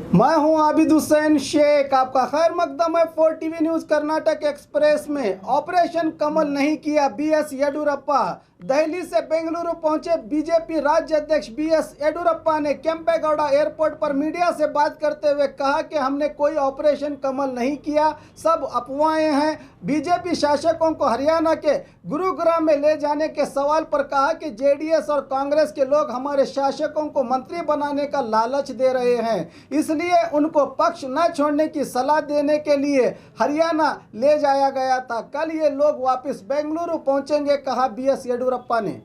मैं हूं आबिद हुसैन शेख, आपका खैर मकदम है 4 टीवी न्यूज कर्नाटक एक्सप्रेस में। ऑपरेशन कमल नहीं किया बीएस येडियुरप्पा। दिल्ली से बेंगलुरु पहुंचे बीजेपी राज्य अध्यक्ष बीएस येडियुरप्पा ने केंपेगौड़ा एयरपोर्ट पर मीडिया से बात करते हुए कहा कि हमने कोई ऑपरेशन कमल नहीं किया, सब अफवाहें हैं। बीजेपी शासकों को हरियाणा के गुरुग्राम में ले जाने के सवाल पर कहा कि जेडीएस और कांग्रेस के लोग हमारे शासकों को मंत्री बनाने का लालच दे रहे हैं, इसलिए उनको पक्ष न छोड़ने की सलाह देने के लिए हरियाणा ले जाया गया था। कल ये लोग वापस बेंगलुरु पहुंचेंगे, कहा बीएस येडियुरप्पा ने।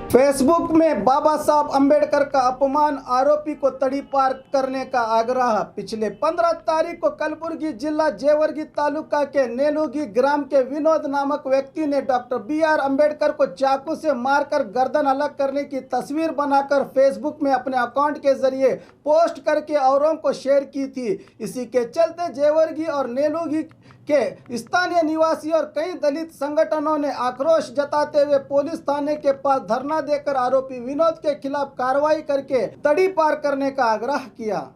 फेसबुक में बाबा साहब अंबेडकर का अपमान, आरोपी को तड़ीपार करने का आग्रह। पिछले 15 तारीख को कलबुर्गी जिला जेवर्गी तालुका के नेलुगी ग्राम के विनोद नामक व्यक्ति ने डॉक्टर BR अंबेडकर को चाकू से मारकर गर्दन अलग करने की तस्वीर बनाकर फेसबुक में अपने अकाउंट के जरिए पोस्ट करके औरों को शेयर की थी। इसी के चलते जेवर्गी और नेलुगी के स्थानीय निवासी और कई दलित संगठनों ने आक्रोश जताते हुए पुलिस थाने के पास धरना देकर आरोपी विनोद के खिलाफ कार्रवाई करके तड़ीपार करने का आग्रह किया।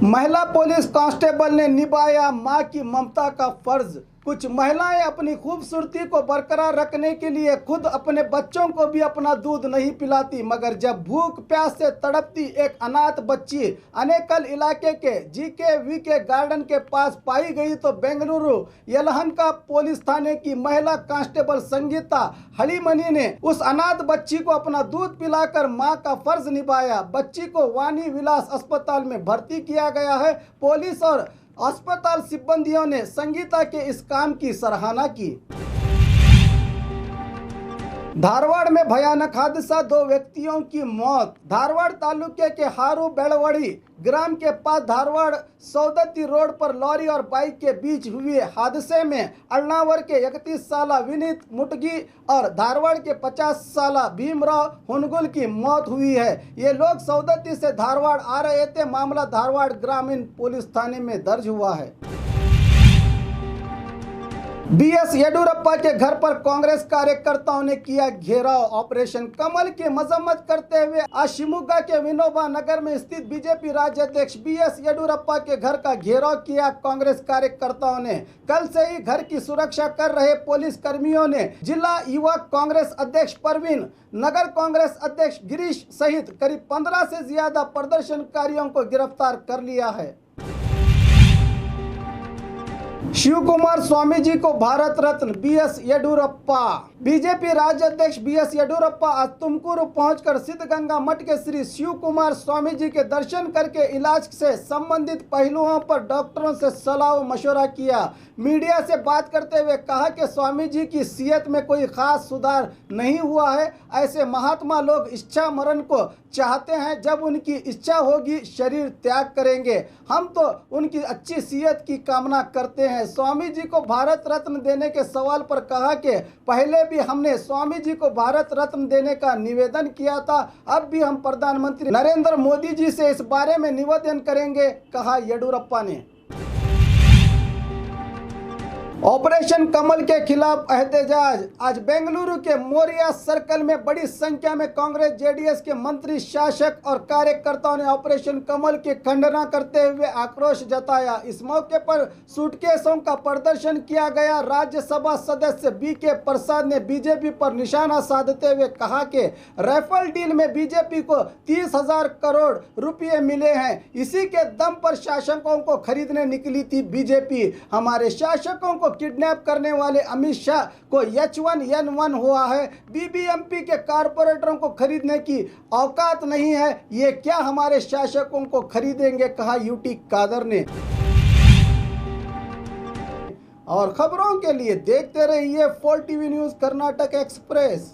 महिला पुलिस कांस्टेबल ने निभाया मां की ममता का फर्ज। कुछ महिलाएं अपनी खूबसूरती को बरकरार रखने के लिए खुद अपने बच्चों को भी अपना दूध नहीं पिलाती, मगर जब भूख प्यास से तड़पती एक अनाथ बच्ची अनेकल इलाके के GKVK गार्डन के पास पाई गई तो बेंगलुरु यलहंका पुलिस थाने की महिला कांस्टेबल संगीता हलीमनी ने उस अनाथ बच्ची को अपना दूध पिलाकर मां का फर्ज निभाया। बच्ची को वाणी विलास अस्पताल में भर्ती किया गया है। पुलिस और अस्पताल सिब्बंदियों ने संगीता के इस काम की सराहना की। धारवाड़ में भयानक हादसा, 2 व्यक्तियों की मौत। धारवाड़ तालुके के हारू बेलवड़ी ग्राम के पास धारवाड़ सौदत्ती रोड पर लॉरी और बाइक के बीच हुए हादसे में अल्नावर के 31 साला विनीत मुटगी और धारवाड़ के 50 साला भीमराव हुनगुल की मौत हुई है। ये लोग सौदत्ती से धारवाड़ आ रहे थे। मामला धारवाड़ ग्रामीण पुलिस थाने में दर्ज हुआ है। बीएस येडियुरप्पा के घर पर कांग्रेस कार्यकर्ताओं ने किया घेराव। ऑपरेशन कमल की मजम्मत करते हुए आज शिमोगा के विनोबा नगर में स्थित बीजेपी राज्य अध्यक्ष बीएस येडियुरप्पा के घर का घेराव किया। कांग्रेस कार्यकर्ताओं ने कल से ही घर की सुरक्षा कर रहे पुलिस कर्मियों ने जिला युवा कांग्रेस अध्यक्ष परवीन, नगर कांग्रेस अध्यक्ष गिरीश सहित करीब 15 से ज्यादा प्रदर्शनकारियों को गिरफ्तार कर लिया है। शिव कुमार स्वामी जी को भारत रत्न बीएस येडियुरप्पा। बीजेपी राज्य अध्यक्ष बीएस येडियुरप्पा आज तुमकुरु पहुंचकर सिद्धगंगा मठ के श्री शिव कुमार स्वामी जी के दर्शन करके इलाज से संबंधित पहलुओं पर डॉक्टरों से सलाह व मशवरा किया। मीडिया से बात करते हुए कहा कि स्वामी जी की सेहत में कोई खास सुधार नहीं हुआ है। ऐसे महात्मा लोग इच्छा मरण को चाहते हैं, जब उनकी इच्छा होगी शरीर त्याग करेंगे। हम तो उनकी अच्छी सेहत की कामना करते हैं। स्वामी जी को भारत रत्न देने के सवाल पर कहा कि पहले भी हमने स्वामी जी को भारत रत्न देने का निवेदन किया था, अब भी हम प्रधानमंत्री नरेंद्र मोदी जी से इस बारे में निवेदन करेंगे, कहा येडियुरप्पा ने। ऑपरेशन कमल के खिलाफ एहतजाज। आज बेंगलुरु के मोरिया सर्कल में बड़ी संख्या में कांग्रेस जेडीएस के मंत्री, शासक और कार्यकर्ताओं ने ऑपरेशन कमल की खंडना करते हुए आक्रोश जताया। इस मौके पर सूटकेसों का प्रदर्शन किया गया। राज्यसभा सदस्य BK प्रसाद ने बीजेपी पर निशाना साधते हुए कहा कि राफेल डील में बीजेपी को 30,000 करोड़ रुपए मिले हैं, इसी के दम पर शासकों को खरीदने निकली थी बीजेपी। हमारे शासकों को किडनैप करने वाले अमित शाह को H1N1 हुआ है। BBMP के कारपोरेटरों को खरीदने की औकात नहीं है, ये क्या हमारे शासकों को खरीदेंगे, कहा यूटी कादर ने। और खबरों के लिए देखते रहिए 4 टीवी न्यूज कर्नाटक एक्सप्रेस।